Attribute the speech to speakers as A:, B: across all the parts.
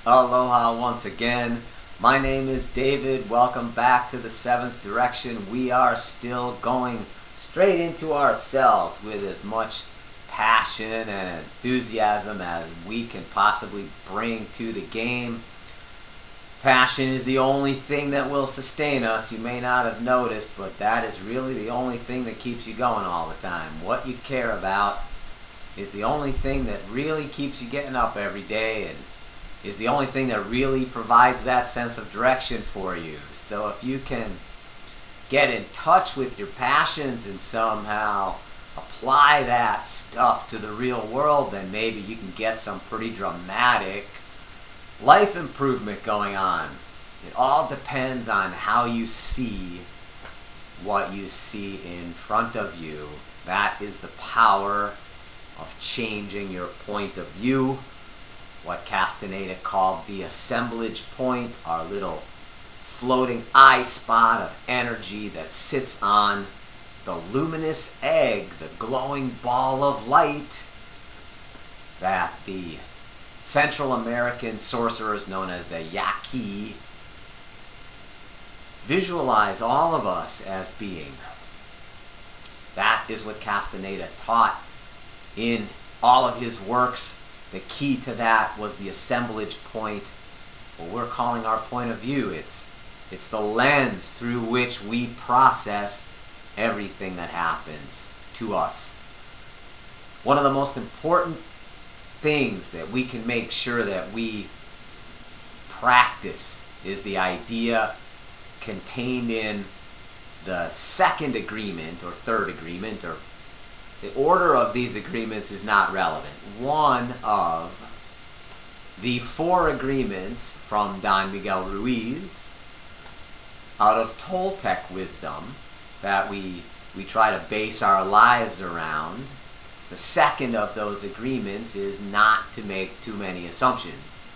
A: Aloha once again. My name is David. Welcome back to the 7th Direction. We are still going straight into ourselves with as much passion and enthusiasm as we can possibly bring to the game. Passion is the only thing that will sustain us. You may not have noticed, but that is really the only thing that keeps you going all the time. What you care about is the only thing that really keeps you getting up every day and is the only thing that really provides that sense of direction for you. So if you can get in touch with your passions and somehow apply that stuff to the real world, then maybe you can get some pretty dramatic life improvement going on. It all depends on how you see what you see in front of you. That is the power of changing your point of view. What Castaneda called the assemblage point, our little floating eye spot of energy that sits on the luminous egg, the glowing ball of light that the Central American sorcerers known as the Yaqui visualize all of us as being. That is what Castaneda taught in all of his works. The key to that was the assemblage point, what we're calling our point of view. It's the lens through which we process everything that happens to us. One of the most important things that we can make sure that we practice is the idea contained in the second agreement or third agreement, or the order of these agreements is not relevant. One of the 4 agreements from Don Miguel Ruiz out of Toltec wisdom that we try to base our lives around. The second of those agreements is not to make too many assumptions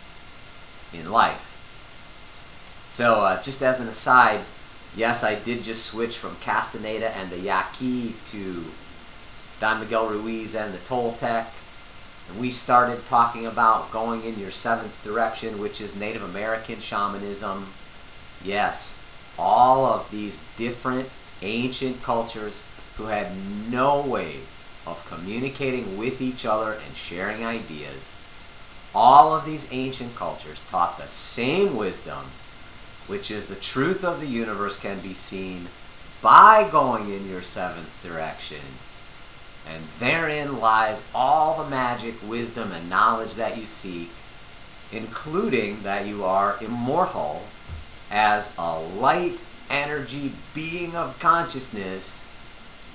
A: in life. So just as an aside, yes, I did just switch from Castaneda and the Yaqui to Don Miguel Ruiz and the Toltec, and we started talking about going in your 7th direction, which is Native American shamanism. Yes, all of these different ancient cultures who had no way of communicating with each other and sharing ideas. All of these ancient cultures taught the same wisdom, which is the truth of the universe can be seen by going in your 7th direction. And therein lies all the magic, wisdom, and knowledge that you seek, including that you are immortal as a light energy being of consciousness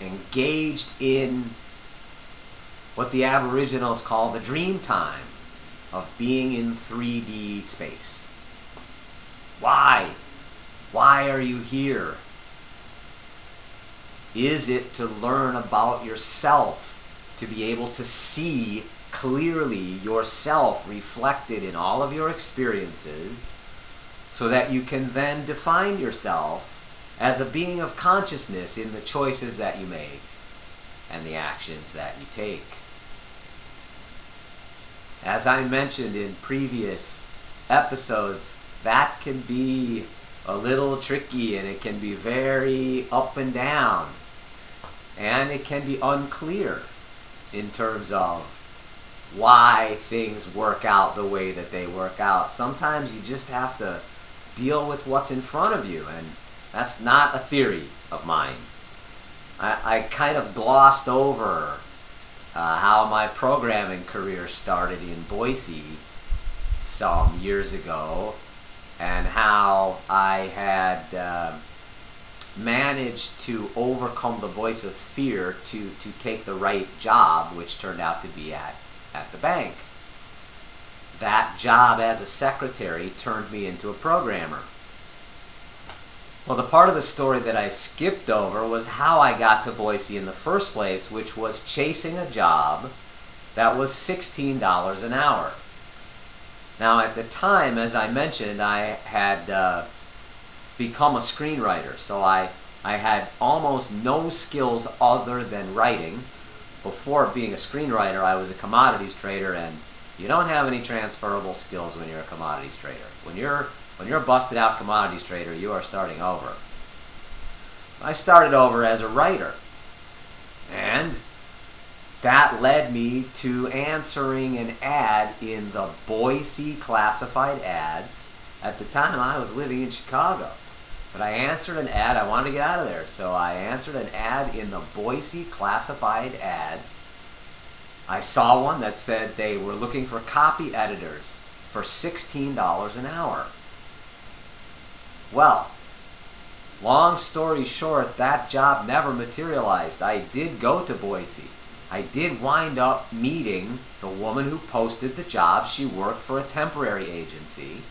A: engaged in what the Aboriginals call the dream time of being in 3D space. Why? Why are you here? Is it to learn about yourself, to be able to see clearly yourself reflected in all of your experiences, so that you can then define yourself as a being of consciousness in the choices that you make and the actions that you take? As I mentioned in previous episodes, that can be a little tricky, and it can be very up and down. And it can be unclear in terms of why things work out the way that they work out. Sometimes you just have to deal with what's in front of you, and that's not a theory of mine. I kind of glossed over how my programming career started in Boise some years ago, and how I had managed to overcome the voice of fear to take the right job, which turned out to be at the bank. That job as a secretary turned me into a programmer. Well, the part of the story that I skipped over was how I got to Boise in the first place, which was chasing a job that was $16 an hour. Now, at the time, as I mentioned, I had become a screenwriter, so I had almost no skills other than writing. Before being a screenwriter, I was a commodities trader, and You don't have any transferable skills when you're a commodities trader. When you're a busted out commodities trader, you are starting over. I started over as a writer, and that led me to answering an ad in the Boise classified ads. At the time, I was living in Chicago, but I answered an ad. I wanted to get out of there, so I answered an ad in the Boise classified ads. I saw one that said they were looking for copy editors for $16 an hour. Well, long story short, that job never materialized. I did go to Boise. I did wind up meeting the woman who posted the job. She worked for a temporary agency.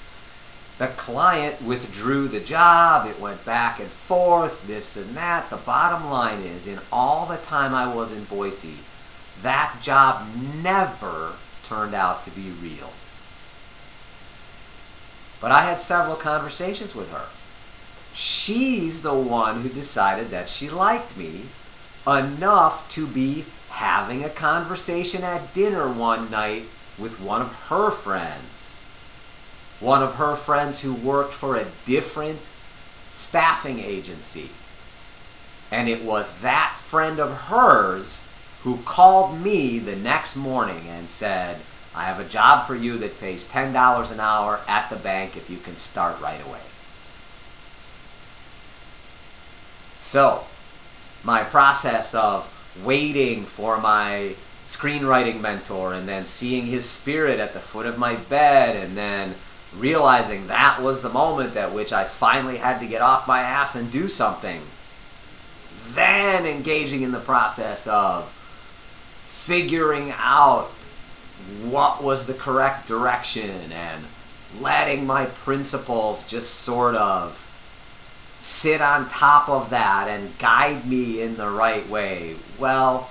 A: The client withdrew the job. It went back and forth, this and that. The bottom line is, in all the time I was in Boise, that job never turned out to be real. But I had several conversations with her. She's the one who decided that she liked me enough to be having a conversation at dinner one night with one of her friends. One of her friends who worked for a different staffing agency. And it was that friend of hers who called me the next morning and said, I have a job for you that pays $10 an hour at the bank if you can start right away. So, my process of waiting for my screenwriting mentor and then seeing his spirit at the foot of my bed and then realizing that was the moment at which I finally had to get off my ass and do something. Then engaging in the process of figuring out what was the correct direction and letting my principles just sort of sit on top of that and guide me in the right way. Well,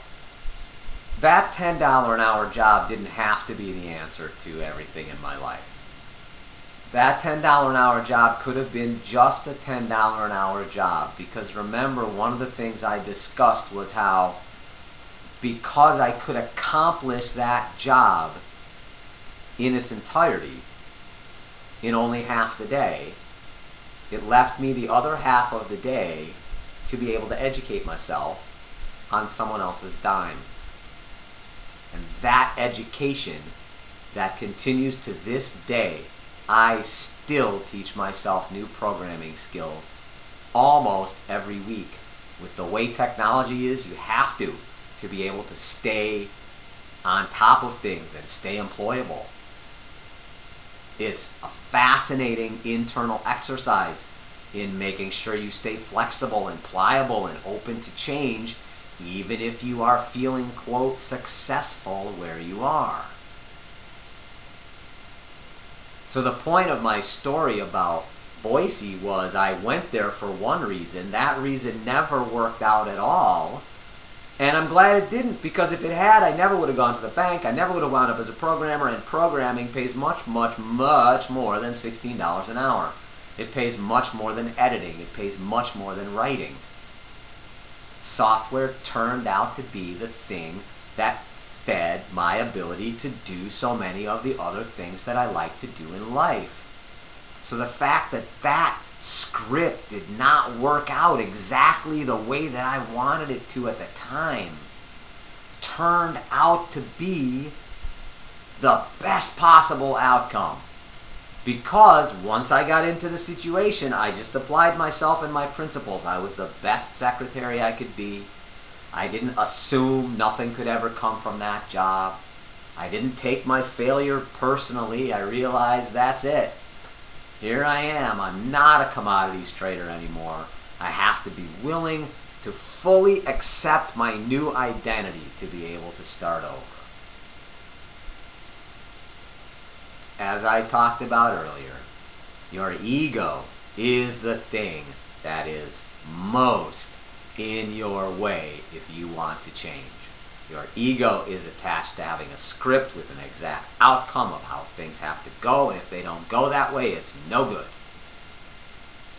A: that $10 an hour job didn't have to be the answer to everything in my life. That $10 an hour job could have been just a $10 an hour job, because remember, one of the things I discussed was how because I could accomplish that job in its entirety in only half the day, it left me the other half of the day to be able to educate myself on someone else's dime. And that education that continues to this day, I still teach myself new programming skills almost every week. With the way technology is, you have to be able to stay on top of things and stay employable. It's a fascinating internal exercise in making sure you stay flexible and pliable and open to change, even if you are feeling, quote, successful where you are. So the point of my story about Boise was I went there for one reason. That reason never worked out at all. And I'm glad it didn't, because if it had, I never would have gone to the bank. I never would have wound up as a programmer, and programming pays much, much, much more than $16 an hour. It pays much more than editing. It pays much more than writing. Software turned out to be the thing that fed my ability to do so many of the other things that I like to do in life. So the fact that that script did not work out exactly the way that I wanted it to at the time turned out to be the best possible outcome. Because once I got into the situation, I just applied myself and my principles. I was the best secretary I could be. I didn't assume nothing could ever come from that job. I didn't take my failure personally. I realized that's it. Here I am. I'm not a commodities trader anymore. I have to be willing to fully accept my new identity to be able to start over. As I talked about earlier, your ego is the thing that is most in your way if you want to change. Your ego is attached to having a script with an exact outcome of how things have to go, and if they don't go that way, it's no good.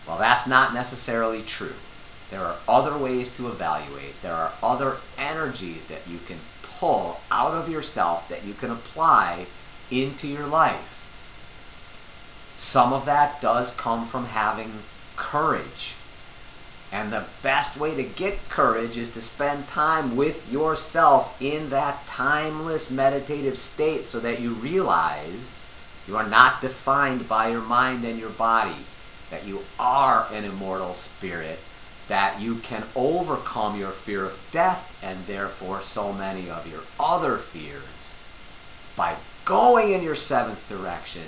A: Well, that's not necessarily true. There are other ways to evaluate. There are other energies that you can pull out of yourself that you can apply into your life. Some of that does come from having courage. And the best way to get courage is to spend time with yourself in that timeless meditative state so that you realize you are not defined by your mind and your body, that you are an immortal spirit, that you can overcome your fear of death and therefore so many of your other fears by going in your seventh direction,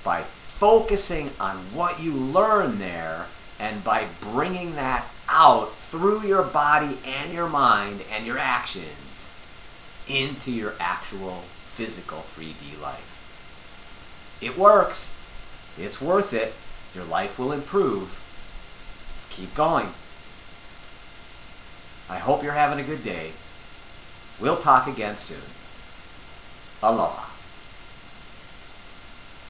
A: by focusing on what you learn there, and by bringing that out through your body and your mind and your actions into your actual physical 3D life. It works. It's worth it. Your life will improve. Keep going. I hope you're having a good day. We'll talk again soon. Aloha.